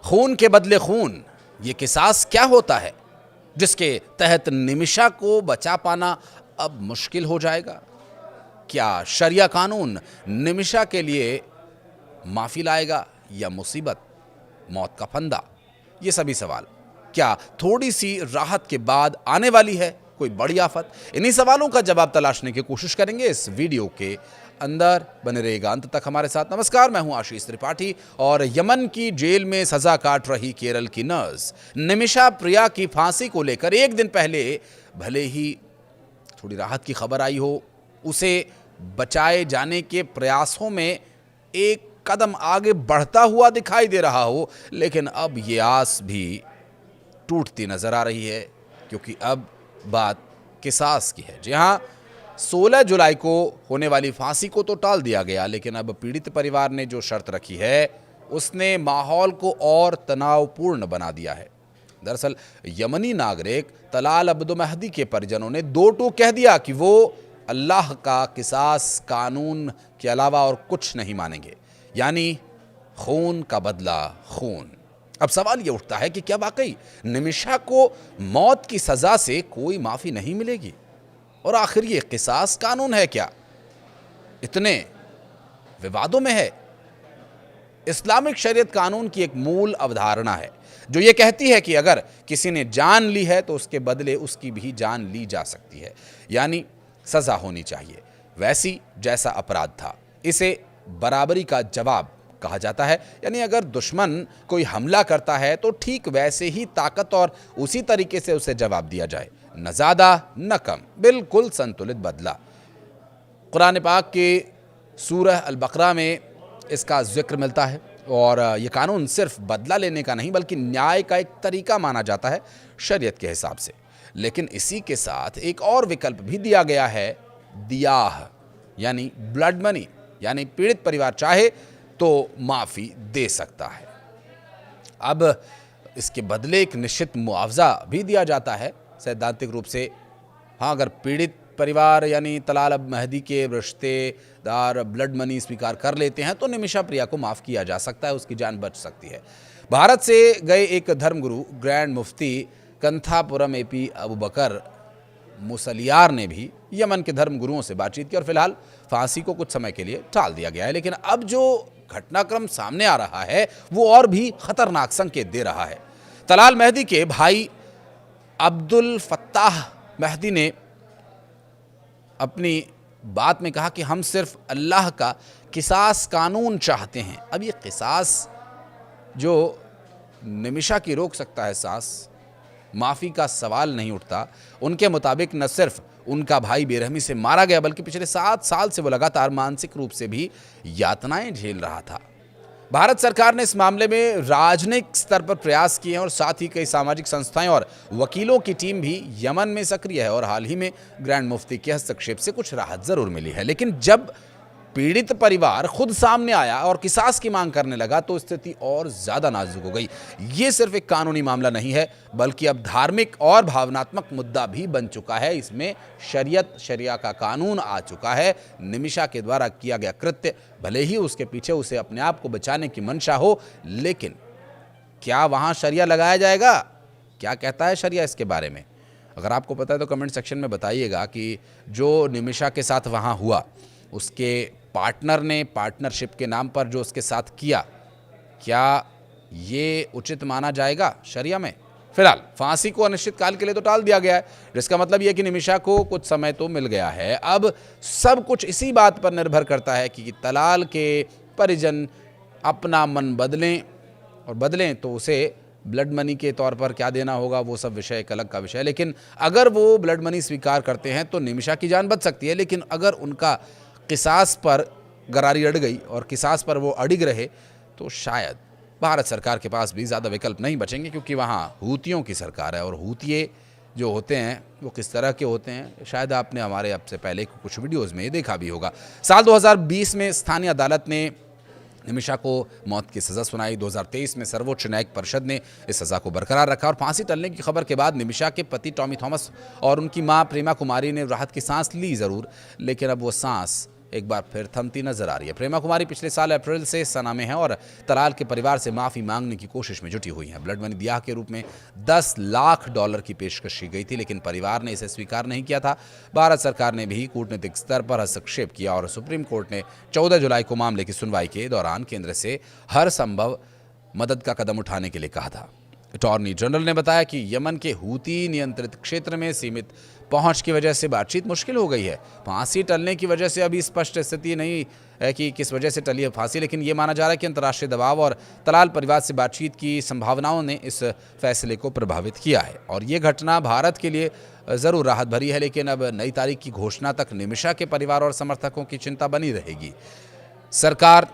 खून के बदले खून, ये किसास क्या होता है जिसके तहत निमिषा को बचा पाना अब मुश्किल हो जाएगा? क्या शरिया कानून निमिषा के लिए माफी लाएगा या मुसीबत, मौत का फंदा? ये सभी सवाल क्या थोड़ी सी राहत के बाद आने वाली है कोई बड़ी आफत? इन्हीं सवालों का जवाब तलाशने की कोशिश करेंगे इस वीडियो के अंदर। बने रहेगा अंत तक हमारे साथ। नमस्कार, मैं हूं आशीष त्रिपाठी और यमन की जेल में सजा काट रही केरल की नर्स निमिषा प्रिया की फांसी को लेकर एक दिन पहले भले ही थोड़ी राहत की खबर आई हो, उसे बचाए जाने के प्रयासों में एक कदम आगे बढ़ता हुआ दिखाई दे रहा हो, लेकिन अब ये आस भी टूटती नजर आ रही है, क्योंकि अब बात किसास की है। जी हां, 16 जुलाई को होने वाली फांसी को तो टाल दिया गया, लेकिन अब पीड़ित परिवार ने जो शर्त रखी है उसने माहौल को और तनावपूर्ण बना दिया है। दरअसल यमनी नागरिक तलाल अब्दो महदी के परिजनों ने दो टूक कह दिया कि वो अल्लाह का किसास कानून के अलावा और कुछ नहीं मानेंगे, यानी खून का बदला खून। अब सवाल ये उठता है कि क्या वाकई निमिषा को मौत की सजा से कोई माफी नहीं मिलेगी? और आखिर ये किसास कानून है क्या? इतने विवादों में है। इस्लामिक शरीयत कानून की एक मूल अवधारणा है जो ये कहती है कि अगर किसी ने जान ली है तो उसके बदले उसकी भी जान ली जा सकती है, यानी सजा होनी चाहिए वैसी जैसा अपराध था। इसे बराबरी का जवाब कहा जाता है, यानी अगर दुश्मन कोई हमला करता है तो ठीक वैसे ही ताकत और उसी तरीके से उसे जवाब दिया जाए, न ज्यादा न कम, बिल्कुल संतुलित बदला। कुरान पाक के सूरह अल बकरा में इसका जिक्र मिलता है और यह कानून सिर्फ बदला लेने का नहीं बल्कि न्याय का एक तरीका माना जाता है शरीयत के हिसाब से। लेकिन इसी के साथ एक और विकल्प भी दिया गया है, दियाह यानी ब्लड मनी, यानी पीड़ित परिवार चाहे तो माफी दे सकता है। अब इसके बदले एक निश्चित मुआवजा भी दिया जाता है सैद्धांतिक रूप से। हाँ, अगर पीड़ित परिवार यानी तलाल अब महदी के रिश्तेदार ब्लड मनी स्वीकार कर लेते हैं तो निमिषा प्रिया को माफ़ किया जा सकता है, उसकी जान बच सकती है। भारत से गए एक धर्मगुरु ग्रैंड मुफ्ती कंथापुरम एपी अबू बकर मुसलियार ने भी यमन के धर्मगुरुओं से बातचीत की और फिलहाल फांसी को कुछ समय के लिए टाल दिया गया है। लेकिन अब जो घटनाक्रम सामने आ रहा है वो और भी खतरनाक संकेत दे रहा है। तलाल महदी के भाई अब्दुल फत्ताह महदी ने अपनी बात में कहा कि हम सिर्फ अल्लाह का किसास कानून चाहते हैं। अब ये किसास जो निमिषा की रोक सकता है सांस, माफ़ी का सवाल नहीं उठता। उनके मुताबिक न सिर्फ उनका भाई बेरहमी से मारा गया बल्कि पिछले 7 साल से वो लगातार मानसिक रूप से भी यातनाएं झेल रहा था। भारत सरकार ने इस मामले में राजनयिक स्तर पर प्रयास किए हैं और साथ ही कई सामाजिक संस्थाएं और वकीलों की टीम भी यमन में सक्रिय है और हाल ही में ग्रैंड मुफ्ती के हस्तक्षेप से कुछ राहत जरूर मिली है। लेकिन जब पीड़ित परिवार खुद सामने आया और किसास की मांग करने लगा तो स्थिति और ज्यादा नाजुक हो गई। ये सिर्फ एक कानूनी मामला नहीं है बल्कि अब धार्मिक और भावनात्मक मुद्दा भी बन चुका है। इसमें शरिया का कानून आ चुका है। निमिषा के द्वारा किया गया कृत्य, भले ही उसके पीछे उसे अपने आप को बचाने की मंशा हो, लेकिन क्या वहां शरिया लगाया जाएगा? क्या कहता है शरिया इसके बारे में? अगर आपको पता है तो कमेंट सेक्शन में बताइएगा कि जो निमिषा के साथ वहां हुआ, उसके पार्टनर ने पार्टनरशिप के नाम पर जो उसके साथ किया, क्या ये उचित माना जाएगा शरिया में? फिलहाल फांसी को अनिश्चित काल के लिए तो टाल दिया गया है, जिसका मतलब यह कि निमिषा को कुछ समय तो मिल गया है। अब सब कुछ इसी बात पर निर्भर करता है कि तलाल के परिजन अपना मन बदलें, और बदलें तो उसे ब्लड मनी के तौर पर क्या देना होगा वो सब विषय एक अलग का विषय है। लेकिन अगर वो ब्लड मनी स्वीकार करते हैं तो निमिषा की जान बच सकती है। लेकिन अगर उनका किसास पर गरारी अड़ गई और किसास पर वो अड़िग रहे तो शायद भारत सरकार के पास भी ज़्यादा विकल्प नहीं बचेंगे, क्योंकि वहाँ हूतियों की सरकार है और हूतिये जो होते हैं वो किस तरह के होते हैं शायद आपने हमारे अब से पहले कुछ वीडियोज़ में देखा भी होगा। साल 2020 में स्थानीय अदालत ने निमिषा को मौत की सज़ा सुनाई। 2023 में सर्वोच्च न्यायिक परिषद ने इस सज़ा को बरकरार रखा और फांसी टलने की खबर के बाद निमिषा के पति टॉमी थॉमस और उनकी मां प्रेमा कुमारी ने राहत की सांस ली ज़रूर, लेकिन अब वो सांस एक बार फिर थमती नजर आ रही है। प्रेमा कुमारी पिछले साल अप्रैल से सना में है और तलाल के परिवार से माफी मांगने की कोशिश में जुटी हुई हैं। ब्लड मनी ब्याह के रूप में $10 लाख की पेशकश की गई थी, लेकिन परिवार ने इसे स्वीकार नहीं किया था। भारत सरकार ने भी कूटनीतिक स्तर पर हस्तक्षेप किया और सुप्रीम कोर्ट ने 14 जुलाई को मामले की सुनवाई के दौरान केंद्र से हर संभव मदद का कदम उठाने के लिए कहा था। अटॉर्नी जनरल ने बताया कि यमन के हूती नियंत्रित क्षेत्र में सीमित पहुंच की वजह से बातचीत मुश्किल हो गई है। फांसी टलने की वजह से अभी स्पष्ट स्थिति नहीं है कि किस वजह से टली है फांसी, लेकिन ये माना जा रहा है कि अंतर्राष्ट्रीय दबाव और तलाल परिवार से बातचीत की संभावनाओं ने इस फैसले को प्रभावित किया है। और ये घटना भारत के लिए ज़रूर राहत भरी है, लेकिन अब नई तारीख की घोषणा तक निमिषा के परिवार और समर्थकों की चिंता बनी रहेगी। सरकार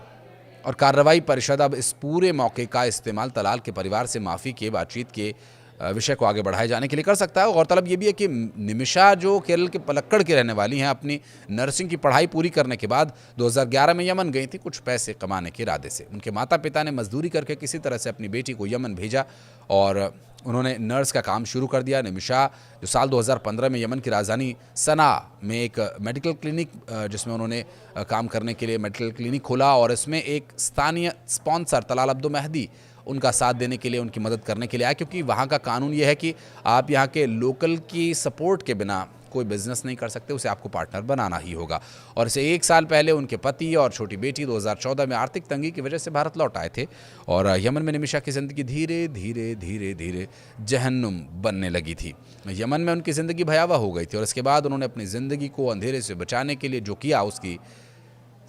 और कार्रवाई परिषद अब इस पूरे मौके का इस्तेमाल तलाल के परिवार से माफ़ी के बातचीत के विषय को आगे बढ़ाए जाने के लिए कर सकता है। गौरतलब ये भी है कि निमिषा जो केरल के पलक्कड़ की रहने वाली हैं, अपनी नर्सिंग की पढ़ाई पूरी करने के बाद 2011 में यमन गई थी कुछ पैसे कमाने के इरादे से। उनके माता पिता ने मजदूरी करके किसी तरह से अपनी बेटी को यमन भेजा और उन्होंने नर्स का काम शुरू कर दिया। निमिषा जो साल 2015 में यमन की राजधानी सना में एक मेडिकल क्लिनिक जिसमें उन्होंने काम करने के लिए मेडिकल क्लिनिक खोला और इसमें एक स्थानीय स्पॉन्सर तलाल अब्दो मेहदी उनका साथ देने के लिए, उनकी मदद करने के लिए आया, क्योंकि वहाँ का कानून ये है कि आप यहाँ के लोकल की सपोर्ट के बिना कोई बिजनेस नहीं कर सकते, उसे आपको पार्टनर बनाना ही होगा। और इसे 1 साल पहले उनके पति और छोटी बेटी 2014 में आर्थिक तंगी की वजह से भारत लौट आए थे और यमन में निमिषा की ज़िंदगी धीरे धीरे धीरे धीरे जहन्नुम बनने लगी थी। यमन में उनकी ज़िंदगी भयावह हो गई थी और इसके बाद उन्होंने अपनी ज़िंदगी को अंधेरे से बचाने के लिए जो किया, उसकी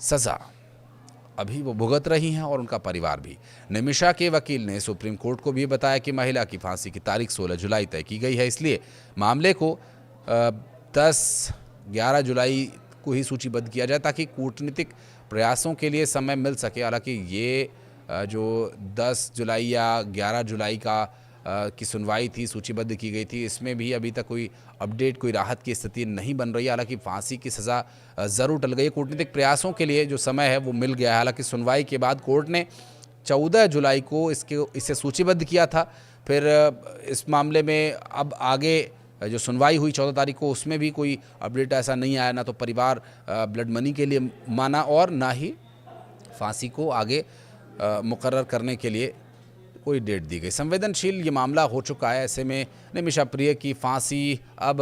सज़ा अभी वो भुगत रही हैं और उनका परिवार भी। निमिषा के वकील ने सुप्रीम कोर्ट को भी बताया कि महिला की फांसी की तारीख 16 जुलाई तय की गई है, इसलिए मामले को 10-11 जुलाई को ही सूचीबद्ध किया जाए ताकि कूटनीतिक प्रयासों के लिए समय मिल सके। हालांकि ये जो 10 जुलाई या 11 जुलाई की सुनवाई थी, सूचीबद्ध की गई थी, इसमें भी अभी तक कोई अपडेट, कोई राहत की स्थिति नहीं बन रही है। हालांकि फांसी की सज़ा ज़रूर टल गई है। कूटनीतिक प्रयासों के लिए जो समय है वो मिल गया है। हालांकि सुनवाई के बाद कोर्ट ने 14 जुलाई को इसे सूचीबद्ध किया था। फिर इस मामले में अब आगे जो सुनवाई हुई 14 तारीख को, उसमें भी कोई अपडेट ऐसा नहीं आया। ना तो परिवार ब्लड मनी के लिए माना और ना ही फांसी को आगे मुकर्रर करने के लिए कोई डेट दी गई। संवेदनशील ये मामला हो चुका है। ऐसे में निमिषा प्रिय की फांसी अब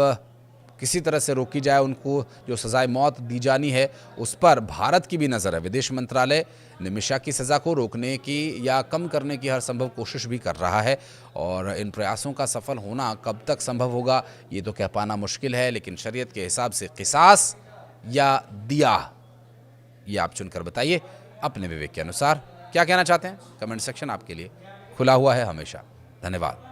किसी तरह से रोकी जाए, उनको जो सज़ाए मौत दी जानी है उस पर भारत की भी नज़र है। विदेश मंत्रालय निमिषा की सज़ा को रोकने की या कम करने की हर संभव कोशिश भी कर रहा है और इन प्रयासों का सफल होना कब तक संभव होगा ये तो कह पाना मुश्किल है, लेकिन शरीयत के हिसाब से किसास या दिया, ये आप चुनकर बताइए अपने विवेक के अनुसार। क्या कहना चाहते हैं? कमेंट सेक्शन आपके लिए खुला हुआ है हमेशा। धन्यवाद।